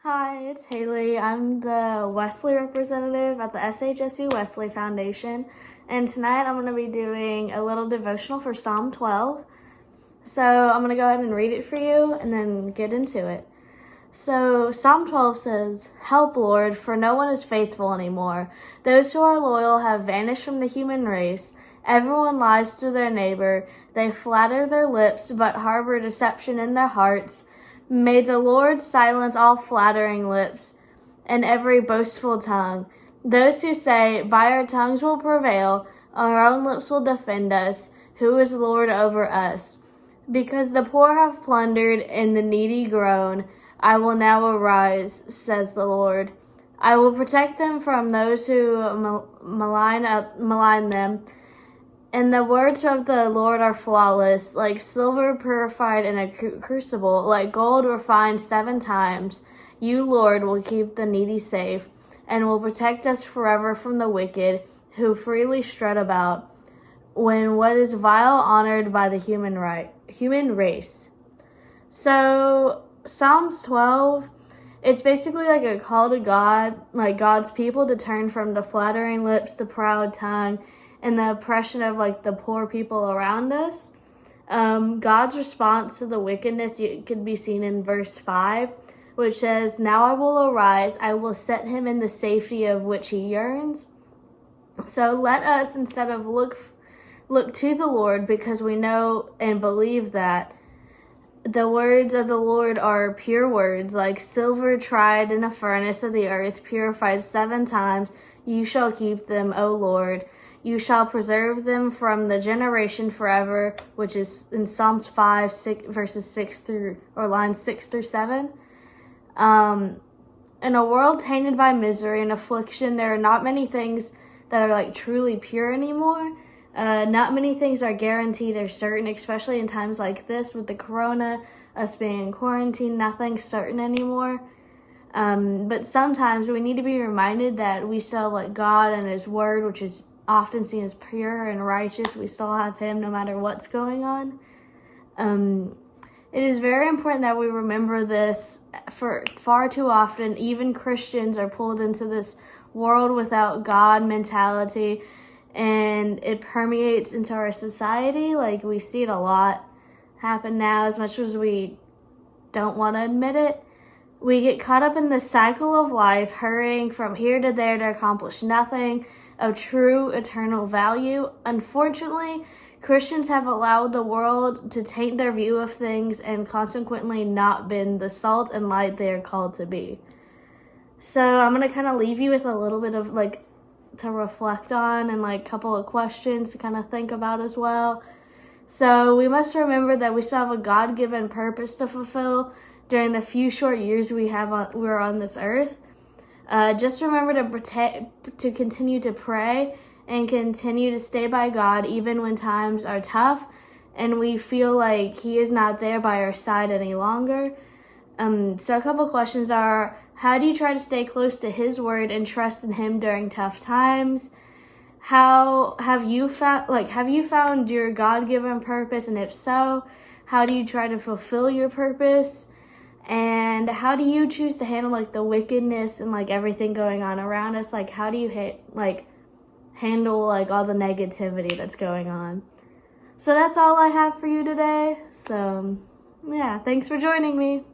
Hi, it's Haley. I'm the Wesley representative at the SHSU Wesley Foundation, and tonight I'm going to be doing a little devotional for Psalm 12. So I'm going to go ahead and read it for you and then get into it. So Psalm 12 says, "Help, Lord, for no one is faithful anymore. Those who are loyal have vanished from the human race. Everyone lies to their neighbor. They flatter their lips but harbor deception in their hearts. May the Lord silence all flattering lips and every boastful tongue. Those who say, 'By our tongues will prevail, our own lips will defend us. Who is Lord over us?' Because the poor have plundered and the needy groan, I will now arise, says the Lord. I will protect them from those who malign them. And the words of the Lord are flawless, like silver purified in a crucible, like gold refined 7 times. You, Lord, will keep the needy safe and will protect us forever from the wicked who freely strut about when what is vile honored by the human race." So Psalms 12, it's basically like a call to God, like God's people to turn from the flattering lips, the proud tongue, and the oppression of like the poor people around us. God's response to the wickedness could be seen in verse 5, which says, "Now I will arise, I will set him in the safety of which he yearns." So let us, instead of look to the Lord, because we know and believe that the words of the Lord are pure words, like silver tried in a furnace of the earth, purified 7 times. You shall keep them, O Lord. You shall preserve them from the generation forever, which is in Psalms 5, lines 6 through 7. In a world tainted by misery and affliction, there are not many things that are like truly pure anymore. Not many things are guaranteed or certain, especially in times like this with the corona, us being in quarantine, nothing's certain anymore. But sometimes we need to be reminded that we still have like God and His Word, which is often seen as pure and righteous. We still have Him no matter what's going on. It is very important that we remember this. For far too often, even Christians are pulled into this world without God mentality, and it permeates into our society. Like, we see it a lot happen now, as much as we don't want to admit it. We get caught up in the cycle of life, hurrying from here to there to accomplish nothing of true eternal value. Unfortunately, Christians have allowed the world to taint their view of things and consequently not been the salt and light they are called to be. So I'm going to kind of leave you with a little bit of like to reflect on and like a couple of questions to kind of think about as well. So we must remember that we still have a God-given purpose to fulfill during the few short years we're on this earth. Just remember to continue to pray and continue to stay by God even when times are tough and we feel like He is not there by our side any longer. So a couple questions are, how do you try to stay close to His Word and trust in Him during tough times? How have you found your God-given purpose? And if so, how do you try to fulfill your purpose? And how do you choose to handle like the wickedness and like everything going on around us? Like, how do you handle like all the negativity that's going on? So that's all I have for you today. So yeah, thanks for joining me.